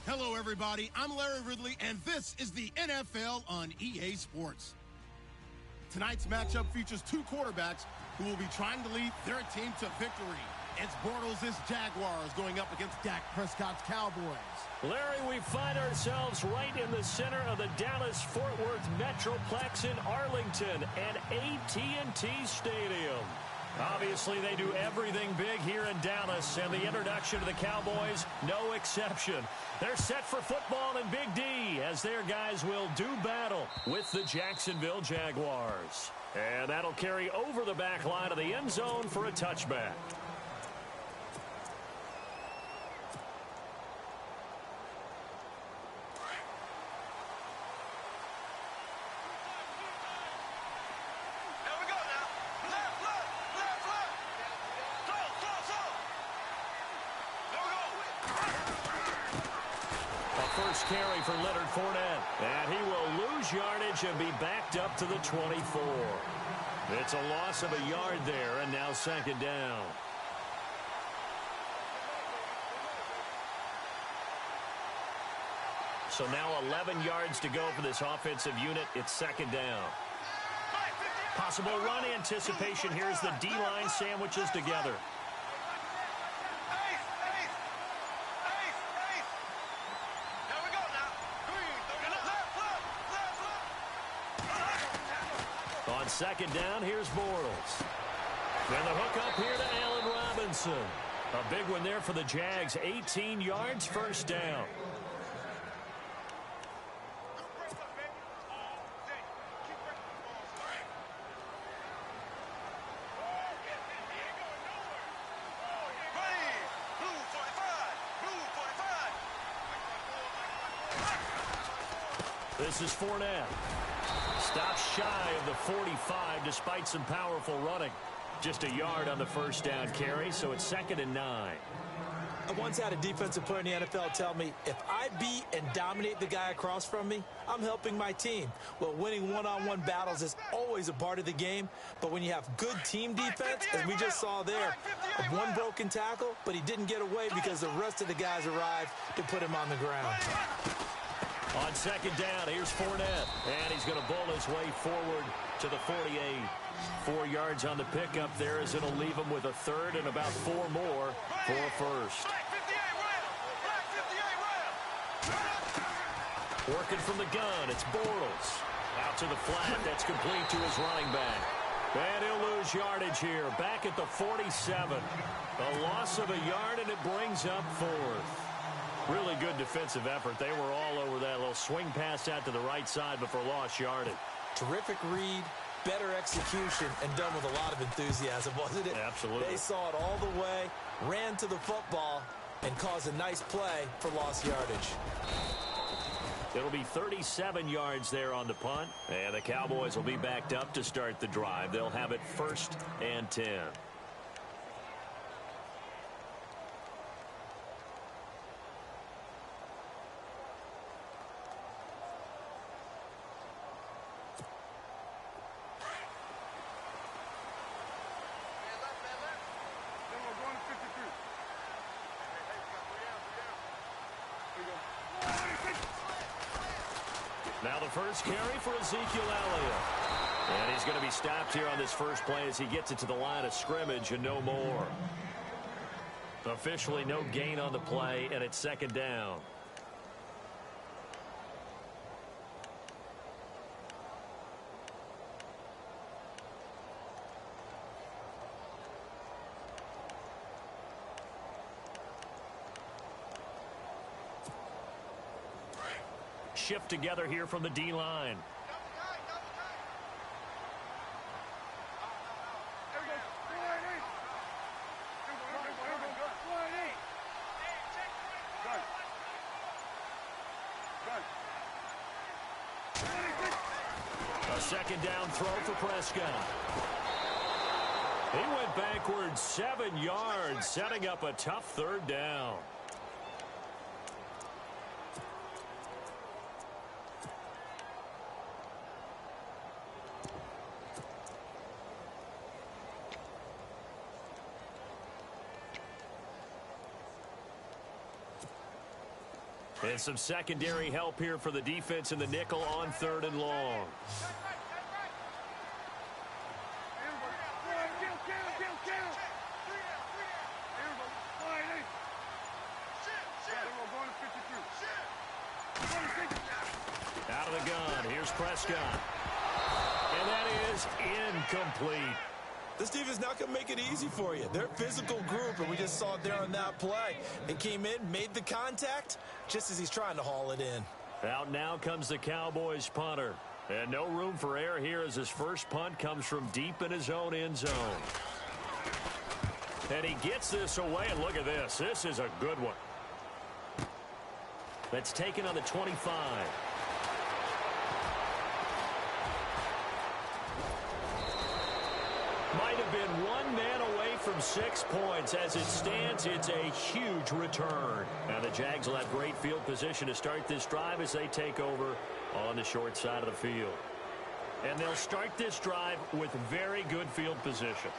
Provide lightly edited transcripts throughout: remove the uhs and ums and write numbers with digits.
Hello, everybody. I'm Larry Ridley, and this is the NFL on EA Sports. Tonight's matchup features two quarterbacks who will be trying to lead their team to victory. It's Bortles' Jaguars going up against Dak Prescott's Cowboys. Larry, we find ourselves right in the center of the Dallas-Fort Worth Metroplex in Arlington and AT&T Stadium. Obviously, they do everything big here in Dallas, and the introduction to the Cowboys, no exception. They're set for football in Big D as their guys will do battle with the Jacksonville Jaguars. And that'll carry over the back line of the end zone for a touchback. First carry for Leonard Fournette. And he will lose yardage and be backed up to the 24. It's a loss of a yard there, and now second down. So now 11 yards to go for this offensive unit. It's second down. Possible run anticipation here as the D-line sandwiches together. On second down, here's Bortles. And the hook up here to Allen Robinson. A big one there for the Jags. 18 yards, first down. This is Fournette. Stops shy of the 45 despite some powerful running. Just a yard on the first down carry, so it's 2nd and 9. I once had a defensive player in the NFL tell me, if I beat and dominate the guy across from me, I'm helping my team. Well, winning one-on-one battles is always a part of the game, but when you have good team defense, as we just saw there, one broken tackle, but he didn't get away because the rest of the guys arrived to put him on the ground. On second down, here's Fournette, and he's going to bowl his way forward to the 48. 4 yards on the pickup there as it'll leave him with a third and about 4 more for a first. Working from the gun, it's Bortles. Out to the flat, that's complete to his running back. And he'll lose yardage here, back at the 47. A loss of a yard, and it brings up 4th. Really good defensive effort. They were all over that little swing pass out to the right side before lost yardage. Terrific read, better execution, and done with a lot of enthusiasm, wasn't it? Absolutely. They saw it all the way, ran to the football, and caused a nice play for lost yardage. It'll be 37 yards there on the punt, and the Cowboys will be backed up to start the drive. They'll have it 1st and 10. Now the first carry for Ezekiel Elliott. And he's going to be stopped here on this first play as he gets it to the line of scrimmage and no more. Officially no gain on the play, and it's second down. Shift together here from the D-line. A second down throw for Prescott. He went backwards 7 yards, setting up a tough third down. And some secondary help here for the defense in the nickel on 3rd and long. Out of the gun, here's Prescott. And that is incomplete. This defense not going to make it easy for you. They're a physical group, and we just saw it there on that play. It came in, made the contact, just as he's trying to haul it in. Out now comes the Cowboys punter. And no room for error here as his first punt comes from deep in his own end zone. And he gets this away, and look at this. This is a good one. That's taken on the 25. Might have been one man away from 6 points. As it stands, it's a huge return. Now the Jags will have great field position to start this drive as they take over on the short side of the field. And they'll start this drive with very good field position.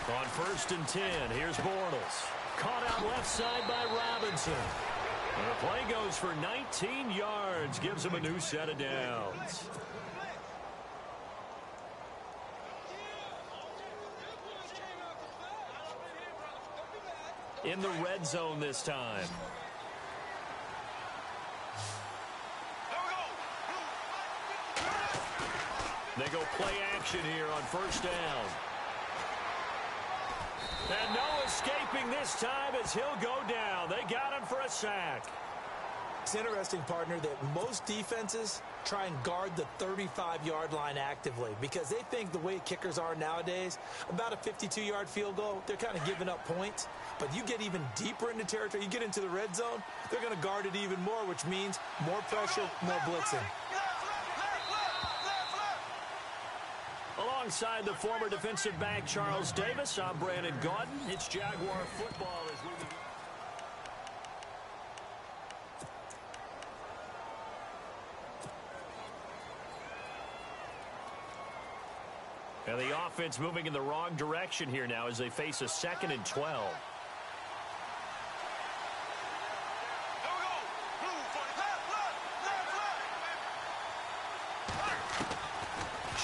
On 1st and 10, here's Bortles. Caught out left side by Robinson. And the play goes for 19 yards. Gives him a new set of downs. In the red zone this time. They go play action here on 1st down. And no escaping this time as he'll go down. They got him for a sack. It's interesting, partner, that most defenses try and guard the 35-yard line actively because they think the way kickers are nowadays, about a 52-yard field goal, they're kind of giving up points. But you get even deeper into territory, you get into the red zone, they're going to guard it even more, which means more pressure, more blitzing. Alongside the former defensive back Charles Davis, I'm Brandon Gaudin. It's Jaguar football as we and the offense moving in the wrong direction here now as they face a 2nd and 12.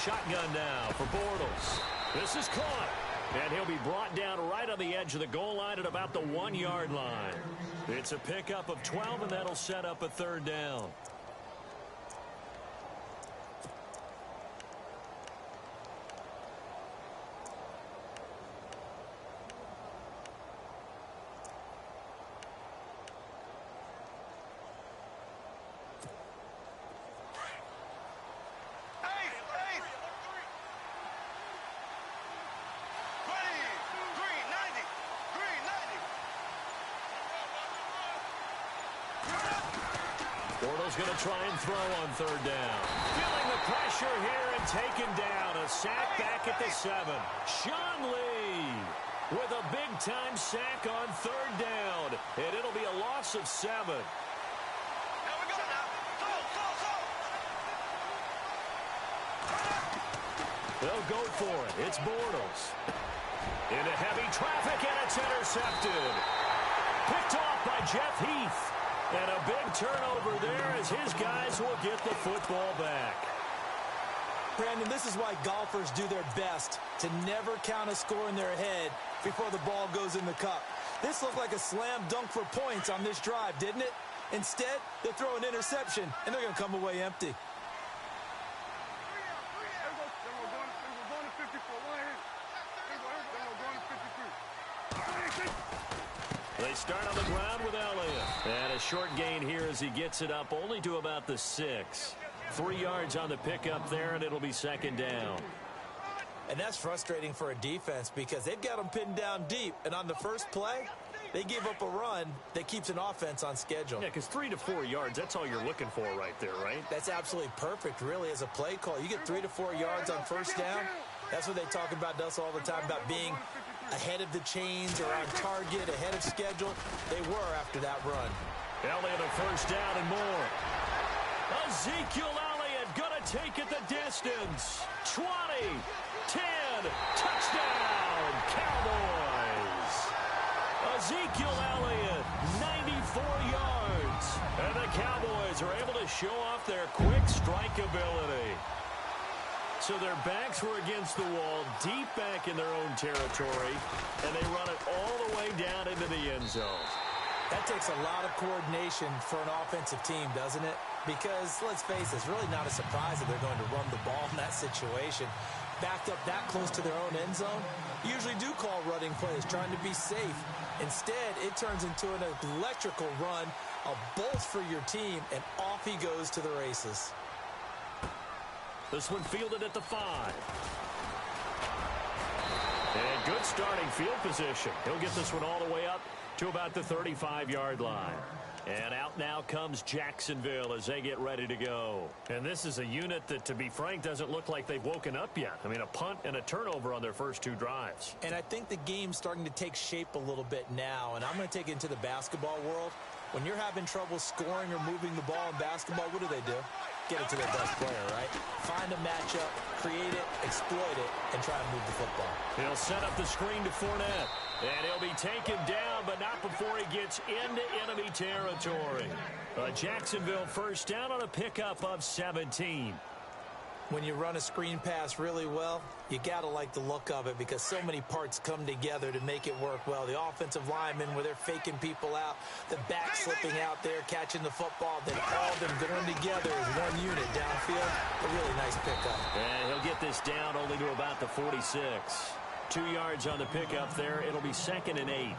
Shotgun now for Bortles. This is caught. And he'll be brought down right on the edge of the goal line at about the 1-yard line. It's a pickup of 12, and that'll set up a 3rd down. Bortles going to try and throw on 3rd down. Feeling the pressure here and taken down. A sack back at the 7. Sean Lee with a big-time sack on 3rd down. And it'll be a loss of 7. Here we go now. Go. They'll go for it. It's Bortles. Into heavy traffic, and it's intercepted. Picked off by Jeff Heath. And a big turnover there as his guys will get the football back. Brandon, this is why golfers do their best to never count a score in their head before the ball goes in the cup. This looked like a slam dunk for points on this drive, didn't it? Instead, they throw an interception, and they're going to come away empty. They start on the ground with Elliott. And a short gain here as he gets it up only to about the 6. 3 yards on the pickup there, and it'll be 2nd down. And that's frustrating for a defense because they've got them pinned down deep. And on the first play, they give up a run that keeps an offense on schedule. Yeah, because 3 to 4 yards, that's all you're looking for right there, right? That's absolutely perfect, really, as a play call. You get 3 to 4 yards on 1st down. That's what they talk about us all the time, about being ahead of the chains or on target, ahead of schedule. They were after that run. Elliott a first down and more. Ezekiel Elliott gonna take it the distance. 20, 10, touchdown, Cowboys. Ezekiel Elliott, 94 yards. And the Cowboys are able to show off their quick strike ability. So their backs were against the wall, deep back in their own territory, and they run it all the way down into the end zone. That takes a lot of coordination for an offensive team, doesn't it? Because, let's face it, it's really not a surprise that they're going to run the ball in that situation. Backed up that close to their own end zone, you usually do call running plays, trying to be safe. Instead, it turns into an electrical run, a bolt for your team, and off he goes to the races. This one fielded at the 5. And good starting field position. He'll get this one all the way up to about the 35-yard line. And out now comes Jacksonville as they get ready to go. And this is a unit that, to be frank, doesn't look like they've woken up yet. I mean, a punt and a turnover on their first 2 drives. And I think the game's starting to take shape a little bit now. And I'm going to take it into the basketball world. When you're having trouble scoring or moving the ball in basketball, what do? Get it to their best player, right? Find a matchup, create it, exploit it, and try to move the football. He'll set up the screen to Fournette. And he'll be taken down, but not before he gets into enemy territory. A Jacksonville first down on a pickup of 17. When you run a screen pass really well, you got to like the look of it because so many parts come together to make it work well. The offensive linemen, where they're faking people out, the back slipping out there, catching the football, then all of them going together as one unit downfield. A really nice pickup. And he'll get this down only to about the 46. 2 yards on the pickup there. It'll be 2nd and 8.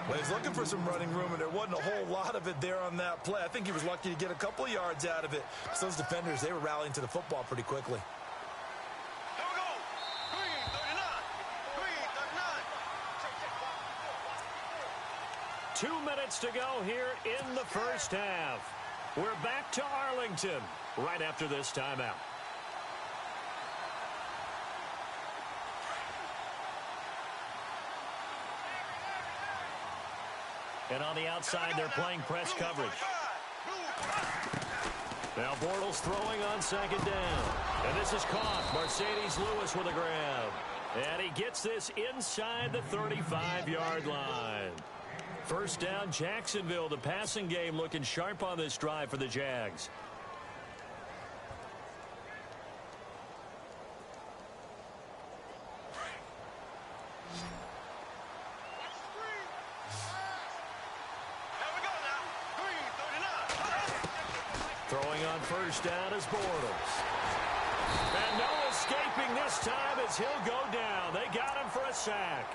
Well, he's looking for some running room, and there wasn't a whole lot of it there on that play. I think he was lucky to get a couple of yards out of it. Because those defenders, they were rallying to the football pretty quickly. Here we go. 3:39. 2 minutes to go here in the first half. We're back to Arlington right after this timeout. And on the outside, they're playing press coverage. Now Bortles throwing on 2nd down. And this is caught. Mercedes Lewis with a grab. And he gets this inside the 35-yard line. First down, Jacksonville. The passing game looking sharp on this drive for the Jags. Throwing on first down is Bortles. And no escaping this time as he'll go down. They got him for a sack.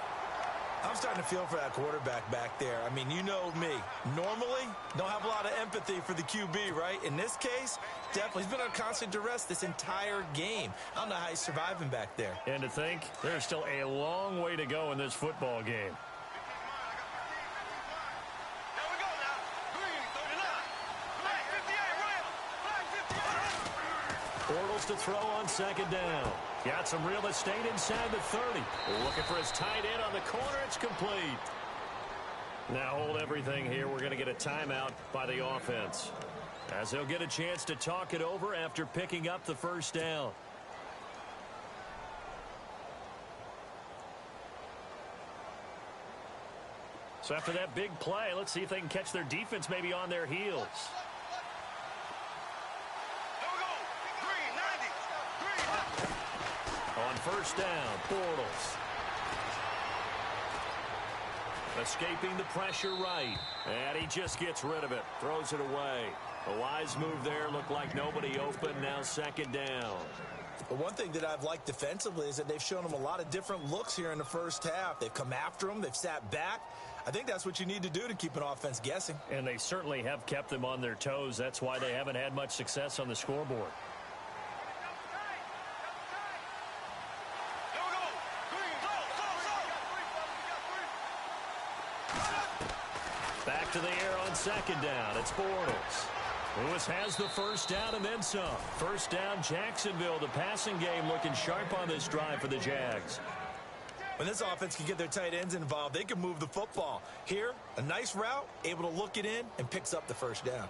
I'm starting to feel for that quarterback back there. I mean, you know me. Normally, don't have a lot of empathy for the QB, right? In this case, definitely. He's been on constant duress this entire game. I don't know how he's surviving back there. And to think, there's still a long way to go in this football game. Bortles to throw on 2nd down. Got some real estate inside the 30. Looking for his tight end on the corner. It's complete. Now hold everything here. We're going to get a timeout by the offense, as they'll get a chance to talk it over after picking up the first down. So after that big play, let's see if they can catch their defense maybe on their heels. On first down, Bortles. Escaping the pressure right. And he just gets rid of it. Throws it away. A wise move there. Looked like nobody open. Now 2nd down. But one thing that I've liked defensively is that they've shown them a lot of different looks here in the first half. They've come after them. They've sat back. I think that's what you need to do to keep an offense guessing. And they certainly have kept them on their toes. That's why they haven't had much success on the scoreboard. Back to the air on 2nd down. It's Bortles. Lewis has the first down and then some. First down, Jacksonville. The passing game looking sharp on this drive for the Jags. When this offense can get their tight ends involved, they can move the football. Here, a nice route, able to look it in, and picks up the first down.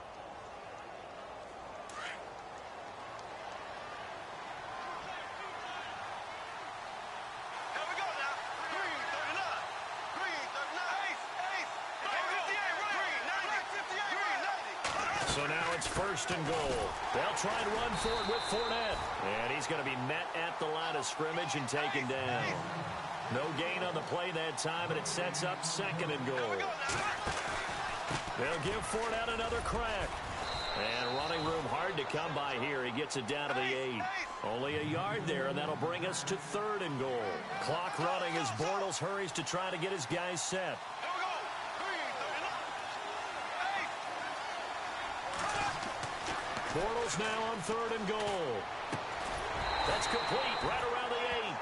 So now it's 1st and goal. They'll try and run for it with Fournette. And he's going to be met at the line of scrimmage and taken down. No gain on the play that time, and it sets up 2nd and goal. They'll give Fournette another crack. And running room hard to come by here. He gets it down to the 8. Only a yard there, and that'll bring us to 3rd and goal. Clock running as Bortles hurries to try to get his guys set. Bortles now on 3rd and goal. That's complete right around the 8.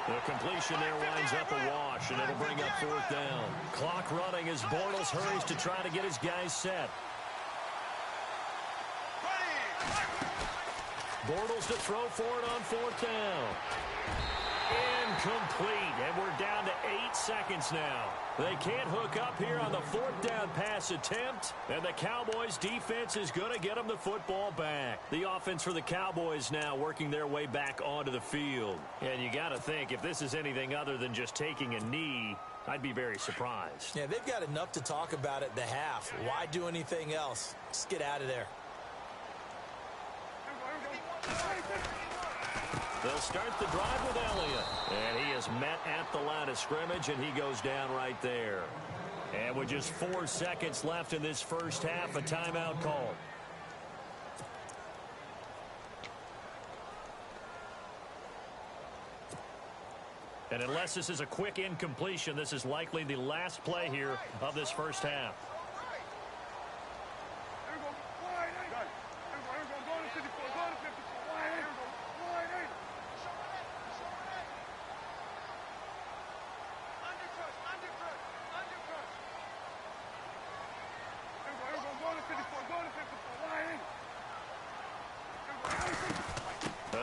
The completion there winds up a wash, and it'll bring up 4th down. Clock running as Bortles hurries to try to get his guys set. Bortles to throw for it on 4th down. Incomplete, and we're down to 8 seconds now. They can't hook up here on the 4th down pass attempt, and the Cowboys defense is going to get them the football back. The offense for the Cowboys now working their way back onto the field. And you got to think, if this is anything other than just taking a knee, I'd be very surprised. Yeah, they've got enough to talk about at the half. Why do anything else? Just get out of there. They'll start the drive with Elliott. And he is met at the line of scrimmage, and he goes down right there. And with just 4 seconds left in this first half, a timeout call. And unless this is a quick incompletion, this is likely the last play here of this first half.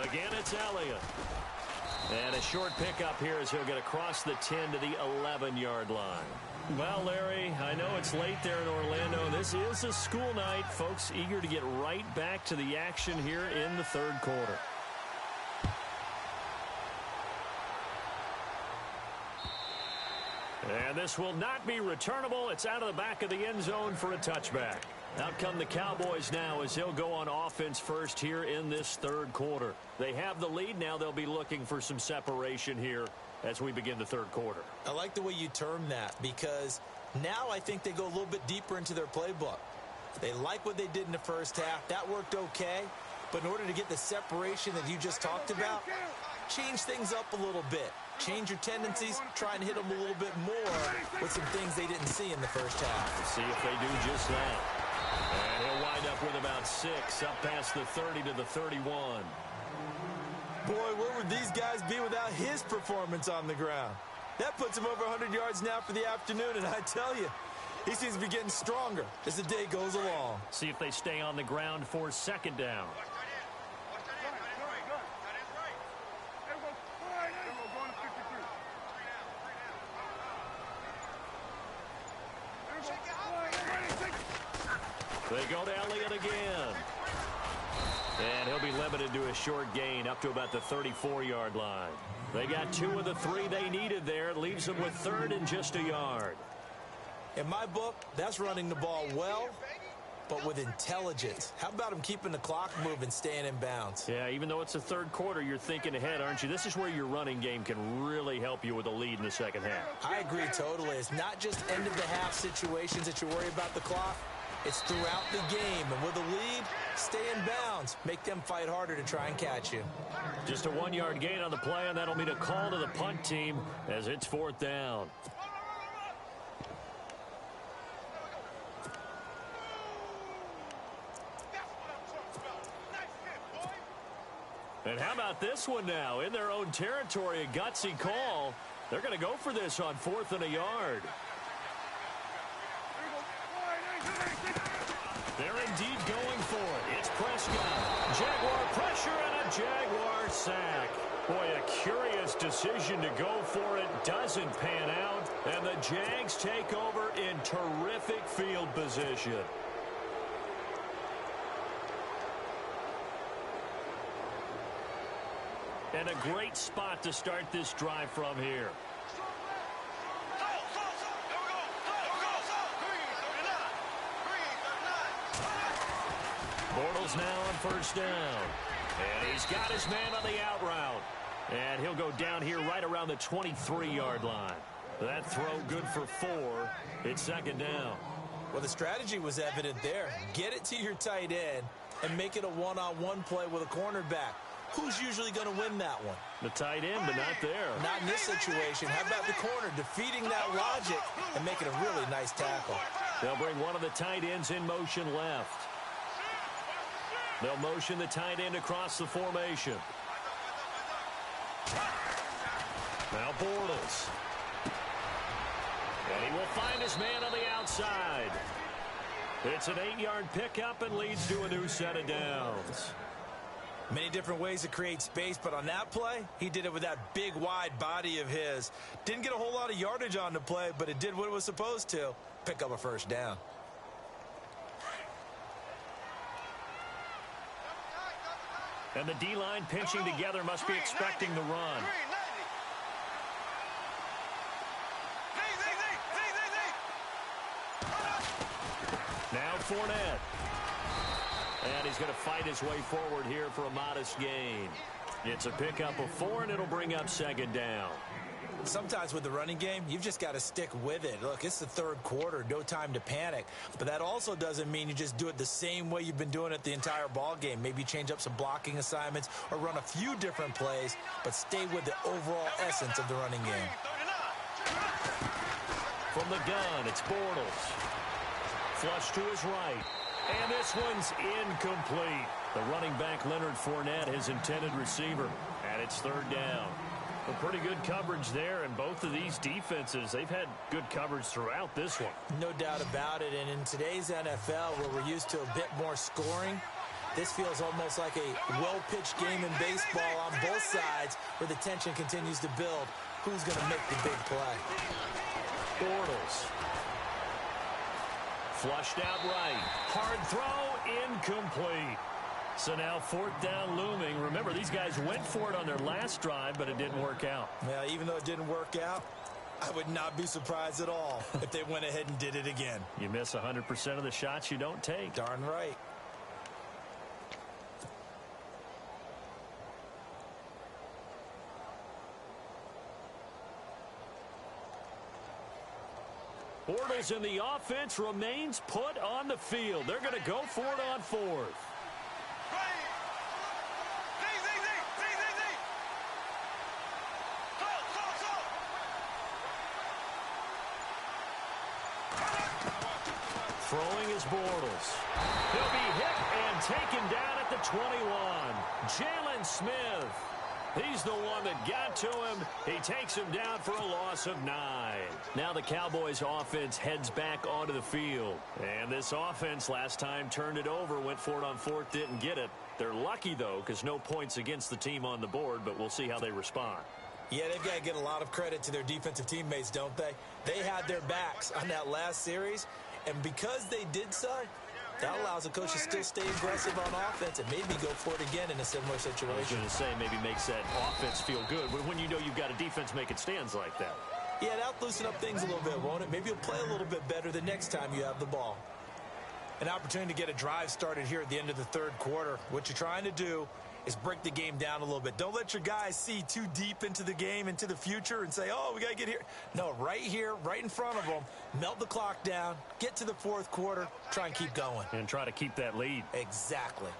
Again, it's Elliott. And a short pickup here as he'll get across the 10 to the 11-yard line. Well, Larry, I know it's late there in Orlando. This is a school night. Folks eager to get right back to the action here in the 3rd quarter. And this will not be returnable. It's out of the back of the end zone for a touchback. Out come the Cowboys now as he'll go on offense first here in this 3rd quarter. They have the lead. Now they'll be looking for some separation here as we begin the 3rd quarter. I like the way you term that, because now I think they go a little bit deeper into their playbook. They like what they did in the first half. That worked okay. But in order to get the separation that you just talked about, change things up a little bit. Change your tendencies, try and hit them a little bit more with some things they didn't see in the first half. Let's see if they do just that. And he'll wind up with about 6, up past the 30 to the 31. Boy, where would these guys be without his performance on the ground? That puts him over 100 yards now for the afternoon, and I tell you, he seems to be getting stronger as the day goes along. See if they stay on the ground for 2nd down. They go to Elliott again. And he'll be limited to a short gain up to about the 34-yard line. They got 2 of the 3 they needed there. It leaves them with 3rd and just a yard. In my book, that's running the ball well, but with intelligence. How about him keeping the clock moving, staying in bounds? Yeah, even though it's the 3rd quarter, you're thinking ahead, aren't you? This is where your running game can really help you with a lead in the 2nd half. I agree totally. It's not just end-of-the-half situations that you worry about the clock. It's throughout the game. And with a lead, stay in bounds. Make them fight harder to try and catch you. Just a 1-yard gain on the play, and that'll mean a call to the punt team as it's 4th down. And how about this one now? In their own territory, a gutsy call. They're going to go for this on 4th and a yard. They're indeed going for it. It's Prescott. Jaguar pressure and a Jaguar sack. Boy, a curious decision to go for it. Doesn't pan out. And the Jags take over in terrific field position. And a great spot to start this drive from here. Bortles now on first down. And he's got his man on the out route. And he'll go down here right around the 23-yard line. That throw good for 4. It's second down. Well, the strategy was evident there. Get it to your tight end and make it a one-on-one play with a cornerback. Who's usually going to win that one? The tight end, but not there. Not in this situation. How about the corner defeating that logic and making a really nice tackle? They'll bring one of the tight ends in motion left. They'll motion the tight end across the formation. Now Bortles. And he will find his man on the outside. It's an 8-yard pickup and leads to a new set of downs. Many different ways to create space, but on that play, he did it with that big, wide body of his. Didn't get a whole lot of yardage on the play, but it did what it was supposed to. Pick up a first down. And the D-line pinching together must be expecting the run. Now Fournette. And he's going to fight his way forward here for a modest gain. It's a pickup of 4, and it'll bring up second down. Sometimes with the running game, you've just got to stick with it. Look, it's the third quarter, no time to panic. But that also doesn't mean you just do it the same way you've been doing it the entire ball game. Maybe change up some blocking assignments or run a few different plays, but stay with the overall essence of the running game. From the gun, it's Bortles. Flush to his right. And this one's incomplete. The running back, Leonard Fournette, his intended receiver. And it's third down. Well, pretty good coverage there, and both of these defenses, they've had good coverage throughout this one. No doubt about it, and in today's NFL, where we're used to a bit more scoring, this feels almost like a well-pitched game in baseball on both sides, where the tension continues to build. Who's going to make the big play? Bortles. Flushed out right. Hard throw, incomplete. So now fourth down looming. Remember, these guys went for it on their last drive, but it didn't work out. Yeah, even though it didn't work out, I would not be surprised at all if they went ahead and did it again. You miss 100% of the shots you don't take. Darn right. Bortles in the offense remains put on the field. They're going to go for it on fourth. Throwing is Bortles. He'll be hit and taken down at the 21. Jalen Smith. He's the one that got to him. He takes him down for a loss of 9. Now the Cowboys offense heads back onto the field. And this offense last time turned it over, went for it on fourth, didn't get it. They're lucky, though, because no points against the team on the board, but we'll see how they respond. Yeah, they've got to get a lot of credit to their defensive teammates, don't they? They had their backs on that last series, and because they did so, that allows the coach to still stay aggressive on offense and maybe go for it again in a similar situation. I was going to say, maybe makes that offense feel good when you know you've got a defense making stands like that. Yeah, that'll loosen up things a little bit, won't it? Maybe you'll play a little bit better the next time you have the ball. An opportunity to get a drive started here at the end of the third quarter. What you're trying to do is break the game down a little bit. Don't let your guys see too deep into the game, into the future, and say, oh, we got to get here. No, right here, right in front of them, melt the clock down, get to the fourth quarter, try and keep going. And try to keep that lead. Exactly.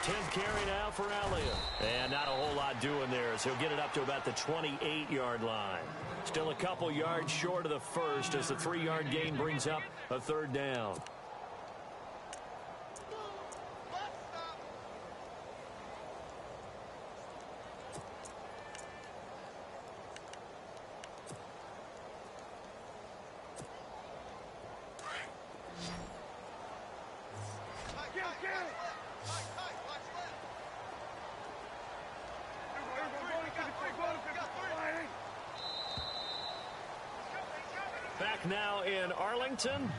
10th carry now for Elliott. And not a whole lot doing there as he'll get it up to about the 28-yard line. Still a couple yards short of the first as the 3-yard gain brings up a third down. now in Arlington.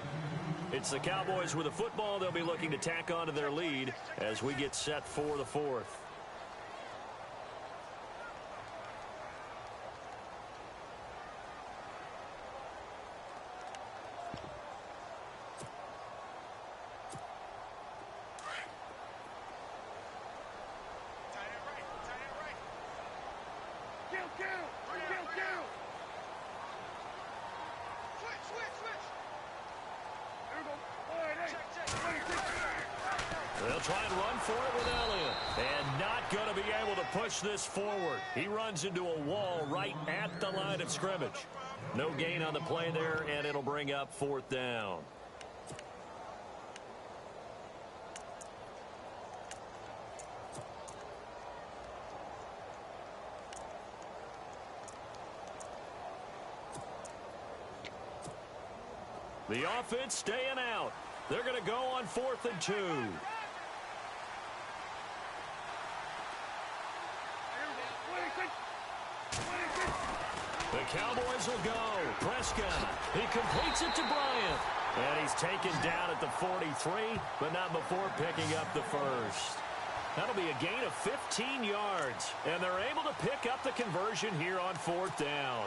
It's the Cowboys with the football. They'll be looking to tack on to their lead as we get set for the fourth. They'll try and run for it with Elliott. And not going to be able to push this forward. He runs into a wall right at the line of scrimmage. No gain on the play there, and it'll bring up fourth down. The offense staying out. They're going to go on 4th and 2. The Cowboys will go. Prescott. He completes it to Bryant. And he's taken down at the 43, but not before picking up the first. That'll be a gain of 15 yards. And they're able to pick up the conversion here on 4th down.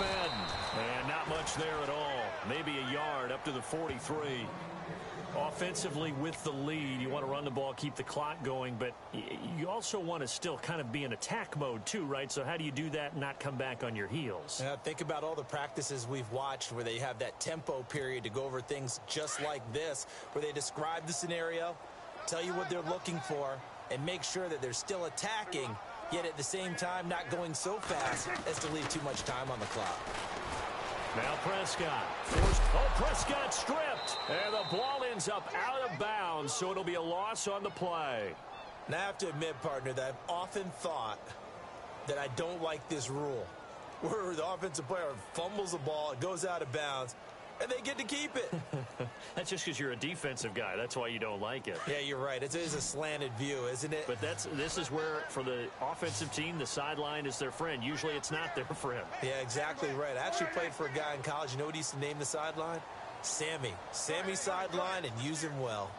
And not much there at all. Maybe a yard up to the 43. Offensively with the lead, you want to run the ball, keep the clock going, but you also want to still kind of be in attack mode too, right? So how do you do that and not come back on your heels? Think about all the practices we've watched where they have that tempo period to go over things just like this, where they describe the scenario, tell you what they're looking for, and make sure that they're still attacking, yet at the same time not going so fast as to leave too much time on the clock. Now Prescott forced. Oh, Prescott stripped. And the ball ends up out of bounds, so it'll be a loss on the play. Now I have to admit, partner, that I've often thought that I don't like this rule, where the offensive player fumbles the ball, it goes out of bounds, and they get to keep it. That's just because you're a defensive guy. That's why you don't like it. Yeah, you're right. It is a slanted view, isn't it? But this is where, for the offensive team, the sideline is their friend. Usually it's not their friend. Yeah, exactly right. I actually played for a guy in college. You know what he used to name the sideline? Sammy. Sammy sideline, and use him well.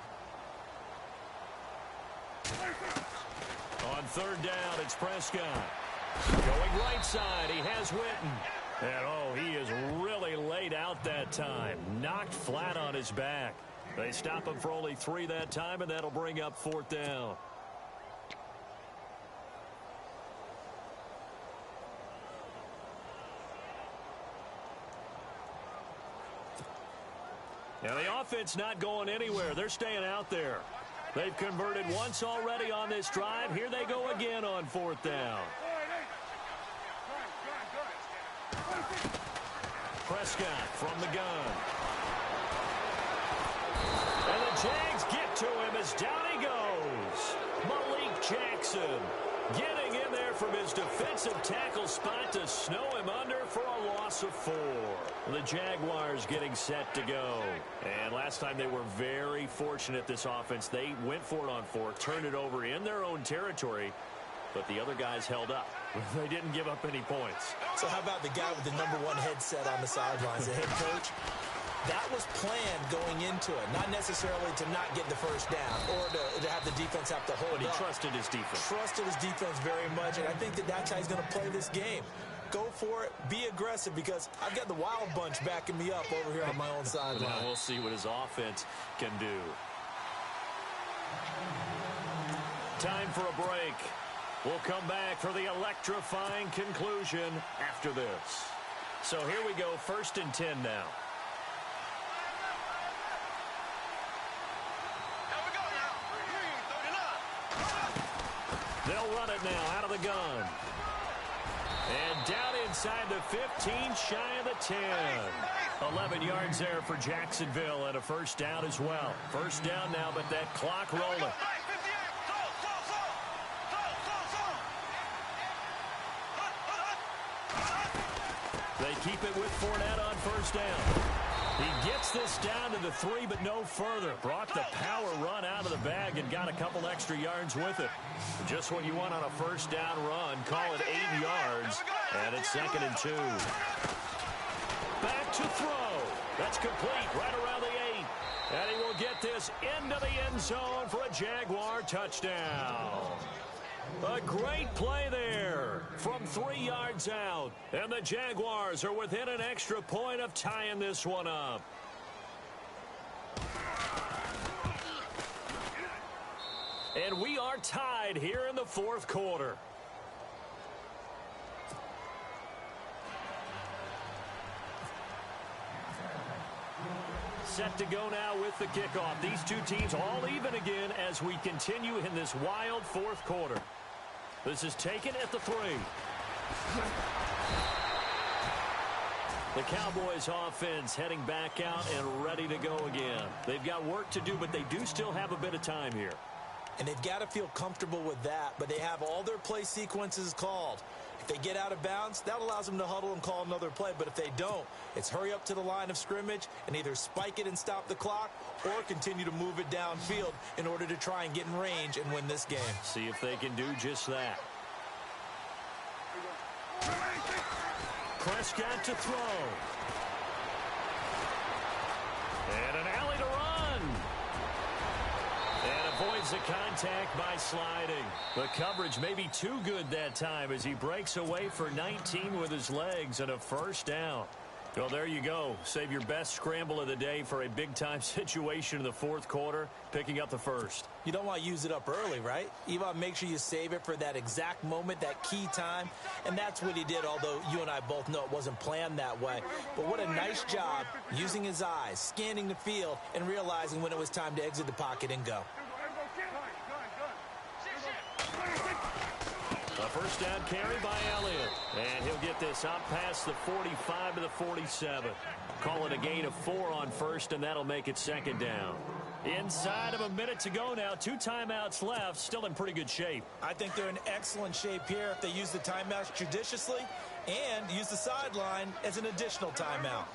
On 3rd down, it's Prescott. Going right side, he has Witten. And, oh, he is really laid out that time. Knocked flat on his back. They stop him for only 3 that time, and that'll bring up 4th down. Now, the offense not going anywhere. They're staying out there. They've converted once already on this drive. Here they go again on 4th down. Prescott from the gun. And the Jags get to him as down he goes. Malik Jackson getting in there from his defensive tackle spot to snow him under for a loss of 4. The Jaguars getting set to go. And last time they were very fortunate, this offense. They went for it on 4, turned it over in their own territory, but the other guys held up. They didn't give up any points. So how about the guy with the #1 headset on the sidelines, the head coach? That was planned going into it, not necessarily to not get the first down or to have the defense have to hold But he up. trusted his defense. Trusted his defense very much, and I think that that's how he's going to play this game. Go for it, be aggressive, because I've got the Wild Bunch backing me up over here on my own sideline. Now we'll see what his offense can do. Time for a break. We'll come back for the electrifying conclusion after this. So here we go, 1st and 10 now. They'll run it now out of the gun. And down inside the 15, shy of the 10. 11 yards there for Jacksonville and a first down as well. First down now, but that clock rolling. They keep it with Fournette on first down. He gets this down to the 3, but no further. Brought the power run out of the bag and got a couple extra yards with it. Just what you want on a first down run. Call it 8 yards, and it's 2nd and 2. Back to throw. That's complete right around the 8. And he will get this into the end zone for a Jaguar touchdown. A great play there from 3 yards out. And the Jaguars are within an extra point of tying this one up. And we are tied here in the 4th quarter. Set to go now with the kickoff. These two teams all even again as we continue in this wild 4th quarter. This is taken at the 3. The Cowboys offense heading back out and ready to go again. They've got work to do, but they do still have a bit of time here. And they've got to feel comfortable with that, but they have all their play sequences called. If they get out of bounds, that allows them to huddle and call another play. But if they don't, it's hurry up to the line of scrimmage and either spike it and stop the clock or continue to move it downfield in order to try and get in range and win this game. See if they can do just that. Prescott to throw. And an alley to run. And avoids the contact by sliding. The coverage may be too good that time as he breaks away for 19 with his legs and a first down. Well, there you go. Save your best scramble of the day for a big-time situation in the 4th quarter, picking up the first. You don't want to use it up early, right? You want to make sure you save it for that exact moment, that key time. And that's what he did, although you and I both know it wasn't planned that way. But what a nice job using his eyes, scanning the field, and realizing when it was time to exit the pocket and go. A first down carry by Elliott. And he'll get this up past the 45 to the 47. Call it a gain of 4 on first, and that'll make it 2nd down. Inside of a minute to go now. 2 timeouts left. Still in pretty good shape. I think they're in excellent shape here if they use the timeouts judiciously and use the sideline as an additional timeout.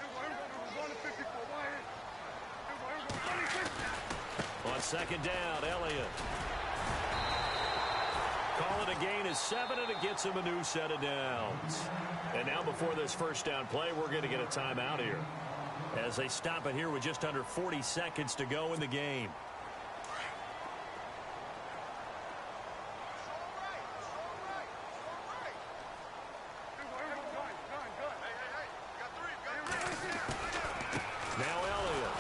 On 2nd down, Elliott. Call it a gain of 7, and it gets him a new set of downs. And now before this first down play, we're going to get a timeout here as they stop it here with just under 40 seconds to go in the game. Now Elliott.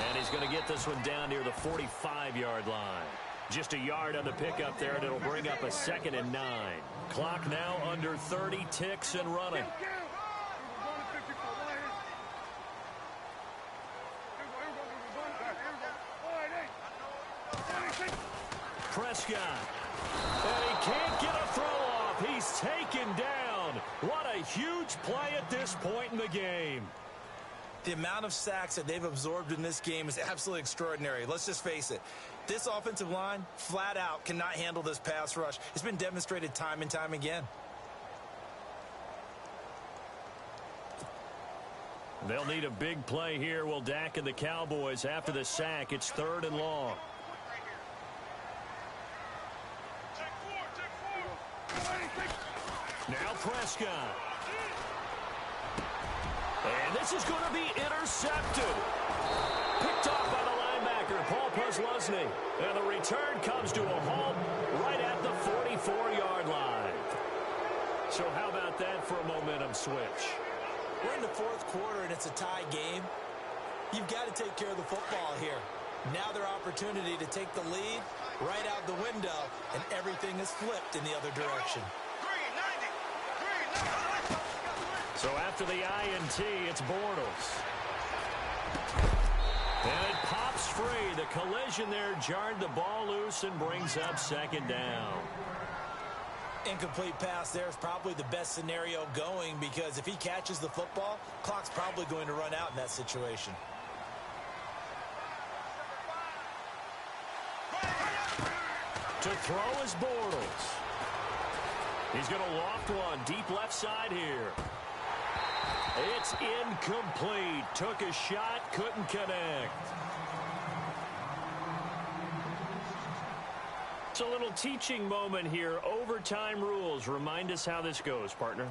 And he's going to get this one down near the 45-yard line. Just a yard on the pickup there, and it'll bring up a 2nd and 9. Clock now under 30, ticks and running. Prescott. And he can't get a throw off. He's taken down. What a huge play at this point in the game. The amount of sacks that they've absorbed in this game is absolutely extraordinary. Let's just face it. This offensive line, flat out, cannot handle this pass rush. It's been demonstrated time and time again. They'll need a big play here. Will Dak and the Cowboys after the sack. It's 3rd and long. Now Prescott. And this is going to be intercepted. Picked off by the linebacker, Paul Posluszny. And the return comes to a halt right at the 44-yard line. So how about that for a momentum switch? We're in the 4th quarter, and it's a tie game. You've got to take care of the football here. Now their opportunity to take the lead right out the window, and everything is flipped in the other direction. So after the INT, it's Bortles. And it pops free. The collision there jarred the ball loose and brings up 2nd down. Incomplete pass there is probably the best scenario going, because if he catches the football, clock's probably going to run out in that situation. To throw is Bortles. He's going to loft one deep left side here. It's incomplete. Took a shot, couldn't connect. It's a little teaching moment here. Overtime rules. Remind us how this goes, partner.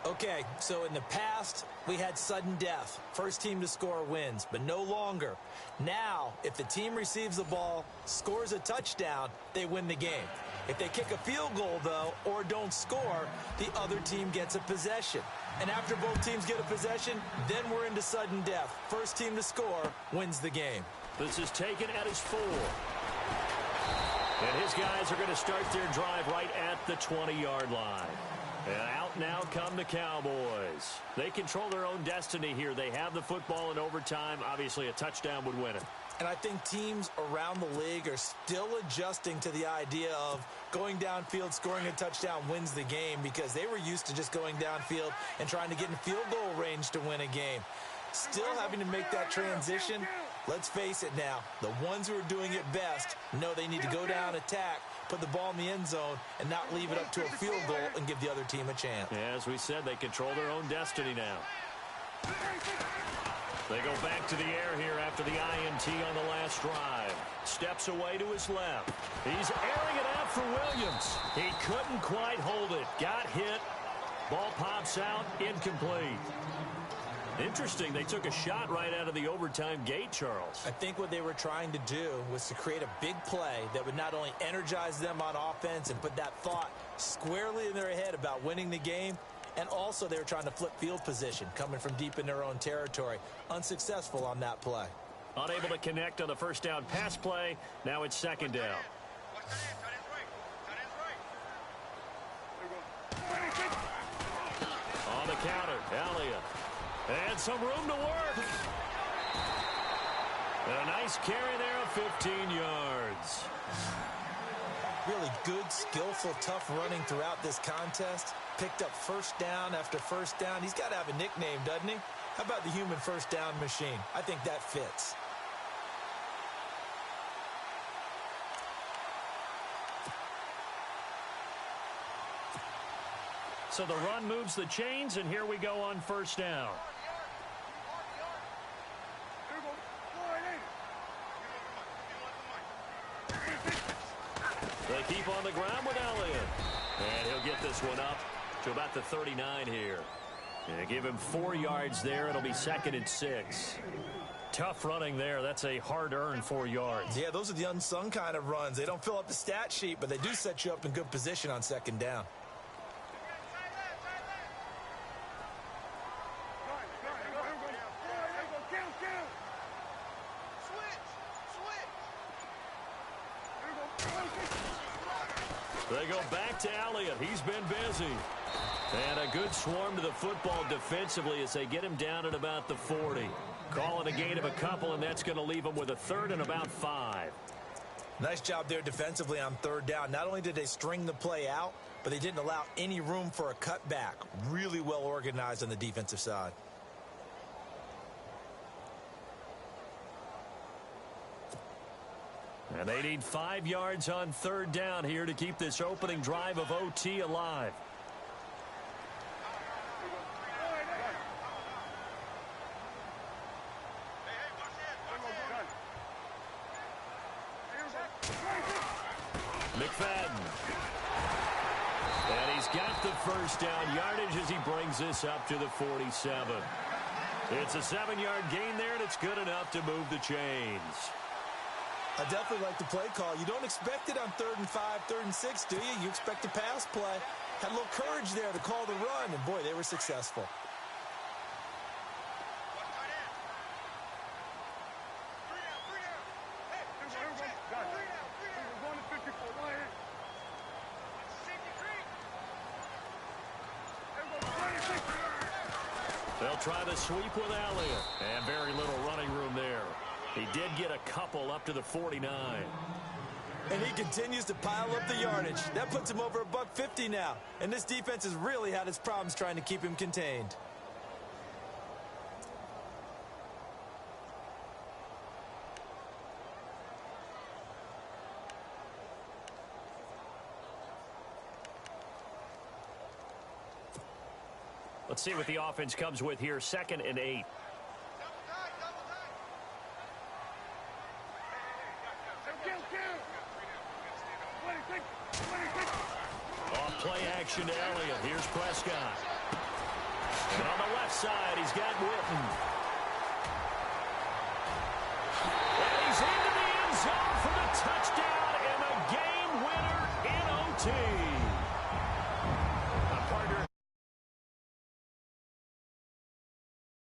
Okay, so in the past, we had sudden death. First team to score wins, but no longer. Now, if the team receives the ball, scores a touchdown, they win the game. If they kick a field goal, though, or don't score, the other team gets a possession. And after both teams get a possession, then we're into sudden death. First team to score wins the game. This is taken at his 4. And his guys are going to start their drive right at the 20-yard line. And out now come the Cowboys. They control their own destiny here. They have the football in overtime. Obviously, a touchdown would win it. And I think teams around the league are still adjusting to the idea of going downfield, scoring a touchdown wins the game, because they were used to just going downfield and trying to get in field goal range to win a game. Still having to make that transition. Let's face it now, the ones who are doing it best know they need to go down, attack, put the ball in the end zone, and not leave it up to a field goal and give the other team a chance. Yeah, as we said, they control their own destiny now. They go back to the air here after the INT on the last drive. Steps away to his left. He's airing it out for Williams. He couldn't quite hold it. Got hit. Ball pops out. Incomplete. Interesting, they took a shot right out of the overtime gate, Charles. I think what they were trying to do was to create a big play that would not only energize them on offense and put that thought squarely in their head about winning the game, and also they were trying to flip field position, coming from deep in their own territory. Unsuccessful on that play. Unable to connect on the first down pass play. Now it's second down. On the counter, Elliott. And some room to work. And a nice carry there of 15 yards. Really good, skillful, tough running throughout this contest. Picked up first down after first down. He's got to have a nickname, doesn't he? How about the human first down machine? I think that fits. So the run moves the chains, and here we go on first down. They keep on the ground with Elliott. And he'll get this one up to about the 39 here. And give him 4 yards there. It'll be second and 6. Tough running there. That's a hard-earned 4 yards. Yeah, those are the unsung kind of runs. They don't fill up the stat sheet, but they do set you up in good position on second down. They go back to Elliott. He's been busy. And a good swarm to the football defensively as they get him down at about the 40. Call it a gain of a couple, and that's going to leave him with a third and about 5. Nice job there defensively on third down. Not only did they string the play out, but they didn't allow any room for a cutback. Really well organized on the defensive side. And they need 5 yards on third down here to keep this opening drive of OT alive. McFadden. And he's got the first down yardage as he brings this up to the 47. It's a 7-yard gain there, and it's good enough to move the chains. I definitely like the play call. You don't expect it on 3rd and 5, 3rd and 6, do you? You expect a pass play. Had a little courage there to call the run, and boy, they were successful. They'll try the sweep with Elliott, and very little running room there. He did get a couple up to the 49. And he continues to pile up the yardage. That puts him over $150 now. And this defense has really had its problems trying to keep him contained. Let's see what the offense comes with here. 2nd and 8. Off play action to Elliott. Here's Prescott. And on the left side, he's got Witten. And he's into the end zone for the touchdown and the game winner in OT.